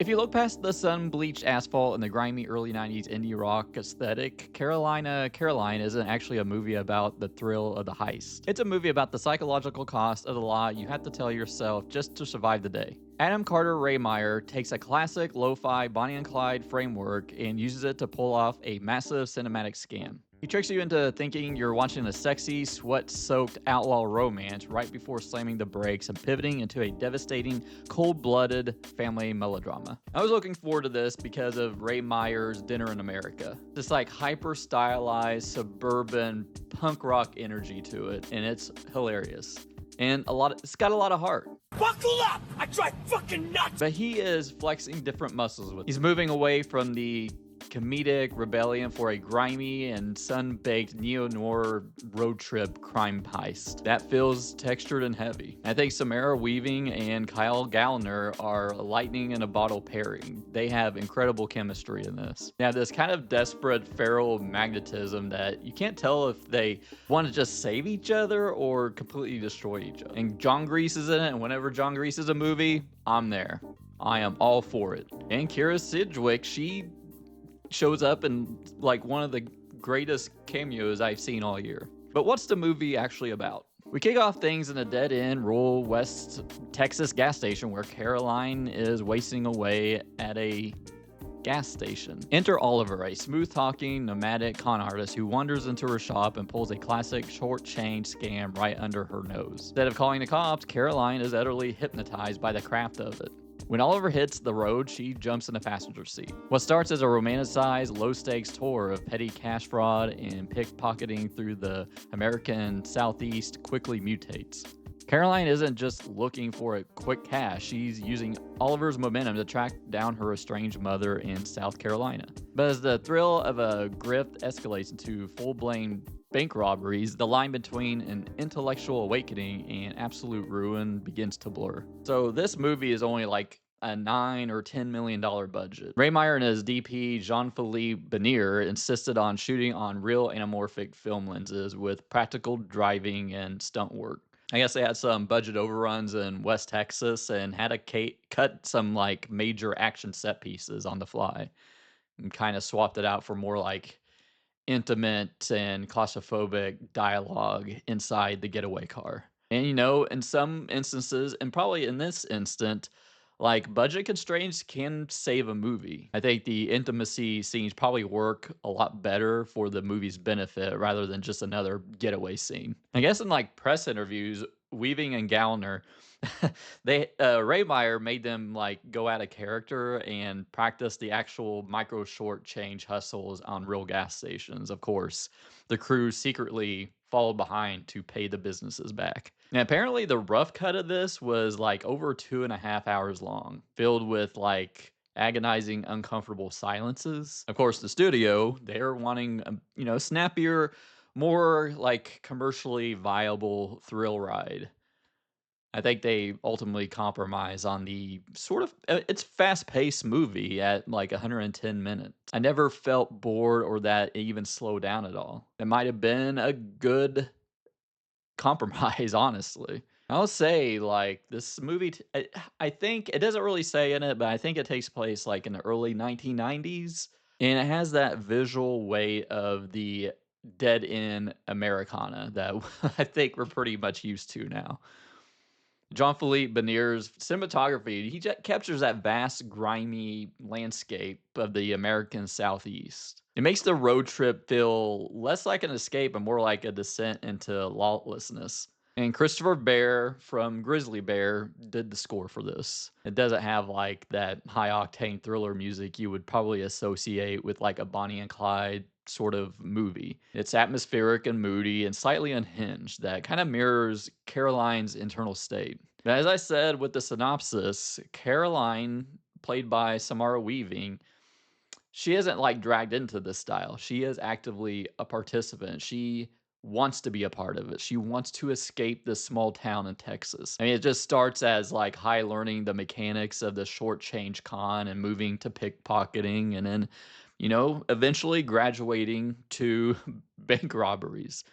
If you look past the sun-bleached asphalt and the grimy early 90s indie rock aesthetic, Caroline isn't actually a movie about the thrill of the heist. It's a movie about the psychological cost of the lie you have to tell yourself just to survive the day. Adam Carter Rehmeier takes a classic lo-fi Bonnie and Clyde framework and uses it to pull off a massive cinematic scam. He tricks you into thinking you're watching a sexy, sweat-soaked outlaw romance right before slamming the brakes and pivoting into a devastating, cold-blooded family melodrama. I was looking forward to this because of Ray Meyer's Dinner in America. This like hyper-stylized, suburban, punk rock energy to it, and it's hilarious. And it's got a lot of heart. Buckle up! I try fucking nuts! But he is flexing different muscles with it. He's moving away from the comedic rebellion for a grimy and sun-baked neo-noir road trip crime heist that feels textured and heavy. I think Samara Weaving and Gallner are a lightning in a bottle pairing. They have incredible chemistry in this. They have this kind of desperate feral magnetism that you can't tell if they want to just save each other or completely destroy each other. And John Gries is in it, and whenever John Gries is a movie, I'm there. I am all for it. And Kyra Sedgwick, she shows up in like one of the greatest cameos I've seen all year. But what's the movie actually about? We kick off things in a dead-end rural West Texas gas station where Caroline is wasting away at a gas station. Enter Oliver, a smooth-talking, nomadic con artist who wanders into her shop and pulls a classic short change scam right under her nose. Instead of calling the cops, Caroline is utterly hypnotized by the craft of it. When Oliver hits the road, she jumps in the passenger seat. What starts as a romanticized, low-stakes tour of petty cash fraud and pickpocketing through the American Southeast quickly mutates. Caroline isn't just looking for a quick cash, she's using Oliver's momentum to track down her estranged mother in South Carolina. But as the thrill of a grift escalates into full-blown bank robberies, the line between an intellectual awakening and absolute ruin begins to blur. So this movie is only like a $9 or $10 million budget. Rehmeier and his DP Jean-Philippe Benier insisted on shooting on real anamorphic film lenses with practical driving and stunt work. I guess they had some budget overruns in West Texas and had to cut some like major action set pieces on the fly and kind of swapped it out for more like intimate and claustrophobic dialogue inside the getaway car. And in some instances, and probably in this instant, like budget constraints can save a movie. I think the intimacy scenes probably work a lot better for the movie's benefit rather than just another getaway scene. I guess in like press interviews, Weaving and Gallner, Ray Meyer made them like go out of character and practice the actual micro short change hustles on real gas stations. Of course, the crew secretly followed behind to pay the businesses back. And apparently, the rough cut of this was like over 2.5 hours long, filled with like agonizing, uncomfortable silences. Of course, the studio, they're wanting, snappier, more like commercially viable thrill ride. I think they ultimately compromise on the sort of it's fast-paced movie at like 110 minutes. I never felt bored or that it even slowed down at all. It might have been a good compromise, honestly. I'll say like this movie I think it doesn't really say in it, but I think it takes place like in the early 1990s and it has that visual weight of the dead end Americana that I think we're pretty much used to now. Jean-Philippe Benier's cinematography, he captures that vast, grimy landscape of the American Southeast. It makes the road trip feel less like an escape and more like a descent into lawlessness. And Christopher Bear from Grizzly Bear did the score for this. It doesn't have like that high octane thriller music you would probably associate with like a Bonnie and Clyde sort of movie. It's atmospheric and moody and slightly unhinged that kind of mirrors Caroline's internal state. But as I said with the synopsis, Caroline, played by Samara Weaving, she isn't like dragged into this style. She is actively a participant. She wants to be a part of it. She wants to escape this small town in Texas. I mean, it just starts as like high learning the mechanics of the short change con and moving to pickpocketing and then, eventually graduating to bank robberies.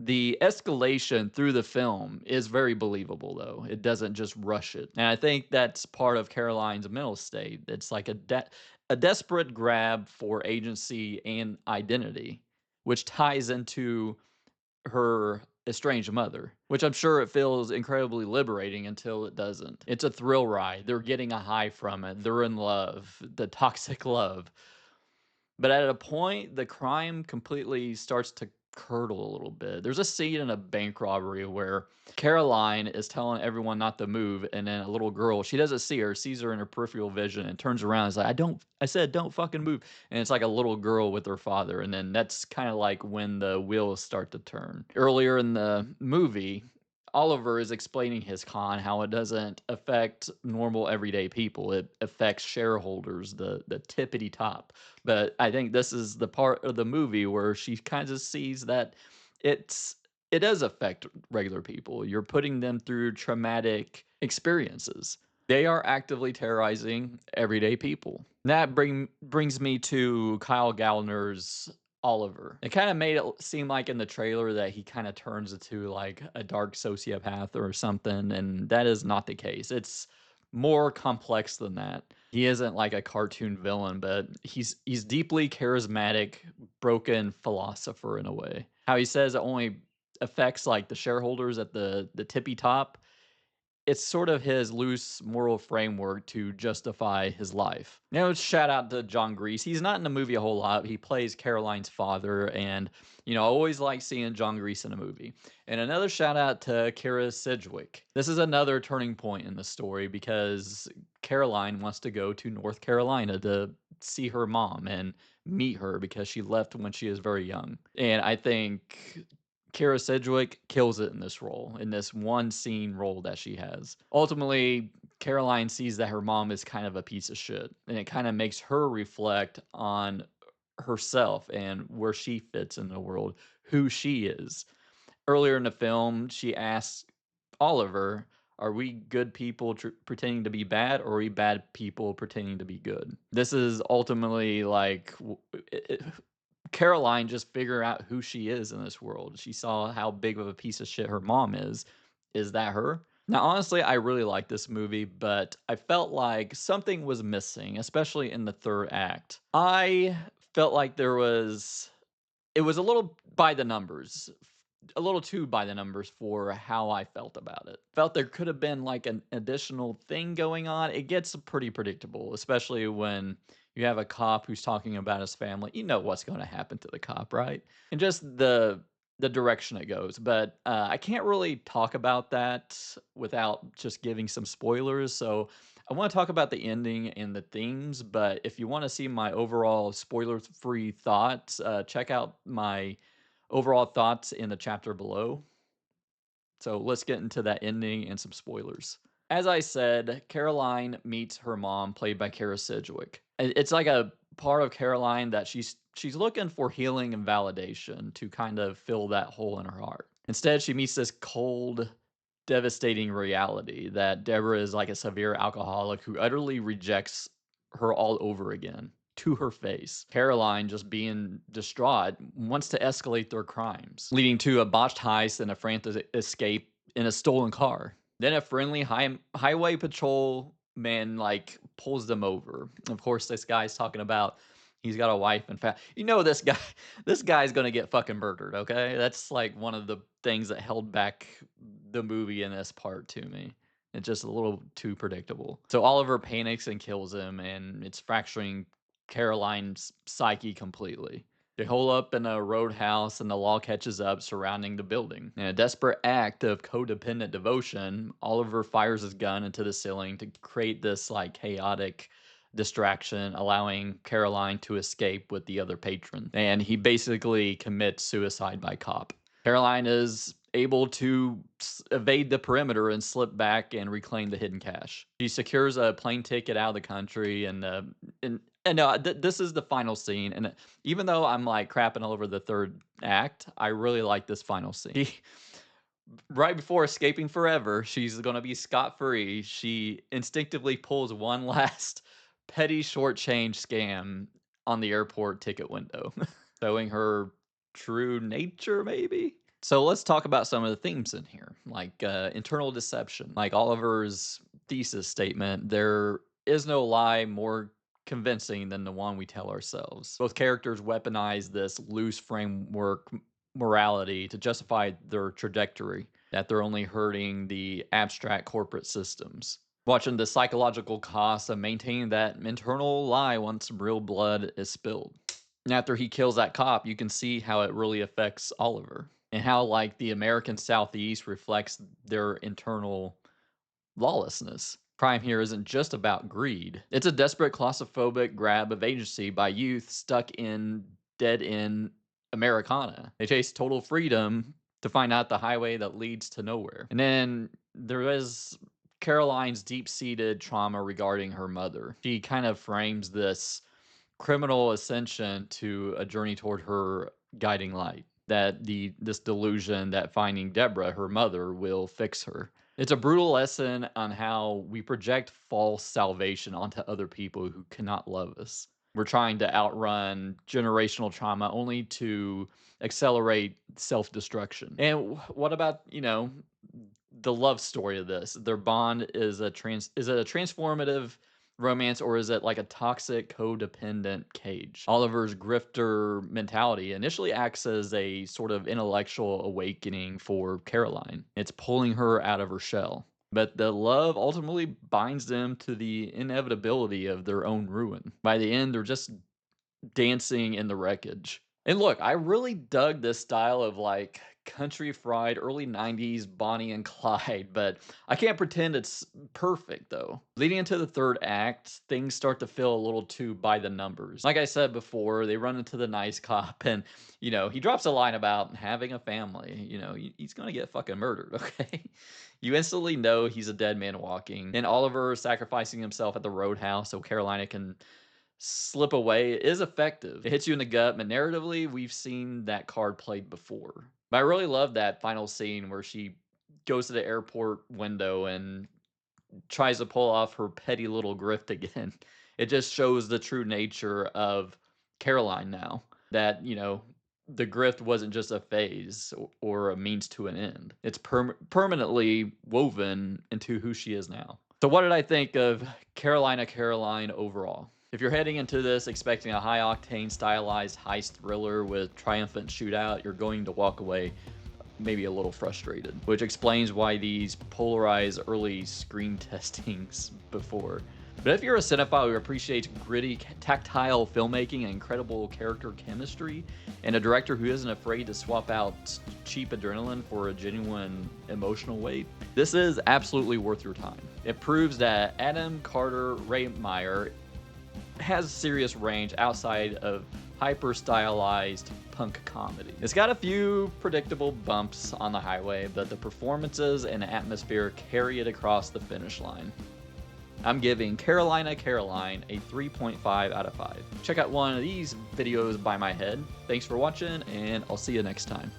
The escalation through the film is very believable, though. It doesn't just rush it. And I think that's part of Caroline's mental state. It's like a desperate grab for agency and identity, which ties into her estranged mother, which I'm sure it feels incredibly liberating until it doesn't. It's a thrill ride. They're getting a high from it. They're in love, the toxic love. But at a point, the crime completely starts to curdle a little bit. There's a scene in a bank robbery where Caroline is telling everyone not to move, and then a little girl, she doesn't see her, sees her in her peripheral vision, and turns around and is like, I said, don't fucking move. And it's like a little girl with her father. And then that's kind of like when the wheels start to turn. Earlier in the movie, Oliver is explaining his con, how it doesn't affect normal everyday people. It affects shareholders, the tippity top. But I think this is the part of the movie where she kind of sees that it's it does affect regular people. You're putting them through traumatic experiences. They are actively terrorizing everyday people. That brings me to Kyle Gallner's Oliver. It kind of made it seem like in the trailer that he kind of turns into like a dark sociopath or something, and that is not the case. It's more complex than that. He isn't like a cartoon villain, but he's deeply charismatic, broken philosopher in a way. How he says it only affects like the shareholders at the tippy top. It's sort of his loose moral framework to justify his life. Now, shout out to John Gries. He's not in the movie a whole lot. He plays Caroline's father, and I always like seeing John Gries in a movie. And another shout out to Kyra Sedgwick. This is another turning point in the story because Caroline wants to go to North Carolina to see her mom and meet her because she left when she was very young. And I think Kyra Sedgwick kills it in this role, in this one scene role that she has. Ultimately, Caroline sees that her mom is kind of a piece of shit, and it kind of makes her reflect on herself and where she fits in the world, who she is. Earlier in the film, she asks Oliver, are we good people pretending to be bad, or are we bad people pretending to be good? This is ultimately like Caroline just figure out who she is in this world. She saw how big of a piece of shit her mom is. Is that her? Now, honestly, I really like this movie, but I felt like something was missing, especially in the third act. I felt like it was a little by the numbers, a little too by the numbers for how I felt about it. Felt there could have been like an additional thing going on. It gets pretty predictable, especially when you have a cop who's talking about his family. You know what's going to happen to the cop, right? And just the direction it goes. But I can't really talk about that without just giving some spoilers. So I want to talk about the ending and the themes. But if you want to see my overall spoiler-free thoughts, check out my overall thoughts in the chapter below. So let's get into that ending and some spoilers. As I said, Caroline meets her mom, played by Kyra Sedgwick. It's like a part of Caroline that she's looking for healing and validation to kind of fill that hole in her heart. Instead, she meets this cold, devastating reality that Deborah is like a severe alcoholic who utterly rejects her all over again to her face. Caroline, just being distraught, wants to escalate their crimes, leading to a botched heist and a frantic escape in a stolen car. Then a friendly highway patrol man like pulls them over. Of course, this guy's talking about he's got a wife and family. This guy, this guy's gonna get fucking murdered. Okay, that's like one of the things that held back the movie in this part to me. It's just a little too predictable. So Oliver panics and kills him, and it's fracturing Caroline's psyche completely. They hole up in a roadhouse, and the law catches up surrounding the building. In a desperate act of codependent devotion, Oliver fires his gun into the ceiling to create this like chaotic distraction, allowing Caroline to escape with the other patron. And he basically commits suicide by cop. Caroline is able to evade the perimeter and slip back and reclaim the hidden cash. She secures a plane ticket out of the country, and no, this is the final scene. And even though I'm like crapping all over the third act, I really like this final scene. Right before escaping forever, she's going to be scot free. She instinctively pulls one last petty short change scam on the airport ticket window, showing her true nature, maybe. So let's talk about some of the themes in here, like internal deception. Like Oliver's thesis statement, there is no lie more convincing than the one we tell ourselves. Both characters weaponize this loose framework morality to justify their trajectory, that they're only hurting the abstract corporate systems. Watching the psychological costs of maintaining that internal lie once real blood is spilled. And after he kills that cop, you can see how it really affects Oliver and how, like, the American Southeast reflects their internal lawlessness. Crime here isn't just about greed, it's a desperate claustrophobic grab of agency by youth stuck in dead end Americana. They chase total freedom to find out the highway that leads to nowhere. And then there is Caroline's deep seated trauma regarding her mother. She kind of frames this criminal ascension to a journey toward her guiding light. That this delusion that finding Deborah, her mother, will fix her. It's a brutal lesson on how we project false salvation onto other people who cannot love us. We're trying to outrun generational trauma only to accelerate self-destruction. And what about, the love story of this? Their bond is is it a transformative romance, or is it like a toxic codependent cage? Oliver's grifter mentality initially acts as a sort of intellectual awakening for Caroline. It's pulling her out of her shell. But the love ultimately binds them to the inevitability of their own ruin. By the end, they're just dancing in the wreckage. And look, I really dug this style of like country fried early 90s Bonnie and Clyde, but I can't pretend it's perfect though. Leading into the third act, things start to feel a little too by the numbers. Like I said before, they run into the nice cop and, he drops a line about having a family. He's going to get fucking murdered, okay? You instantly know he's a dead man walking. And Oliver sacrificing himself at the roadhouse so Carolina can slip away is effective. It hits you in the gut, but narratively, we've seen that card played before. But I really love that final scene where she goes to the airport window and tries to pull off her petty little grift again. It just shows the true nature of Caroline now. That, the grift wasn't just a phase or a means to an end. It's permanently woven into who she is now. So what did I think of Caroline overall? If you're heading into this expecting a high-octane stylized heist thriller with triumphant shootout, you're going to walk away maybe a little frustrated, which explains why these polarized early screen testings before. But if you're a cinephile who appreciates gritty, tactile filmmaking and incredible character chemistry, and a director who isn't afraid to swap out cheap adrenaline for a genuine emotional weight, this is absolutely worth your time. It proves that Adam Carter Rehmeier has serious range outside of hyper-stylized punk comedy. It's got a few predictable bumps on the highway, but the performances and atmosphere carry it across the finish line. I'm giving Caroline a 3.5 out of 5. Check out one of these videos by my head. Thanks for watching, and I'll see you next time.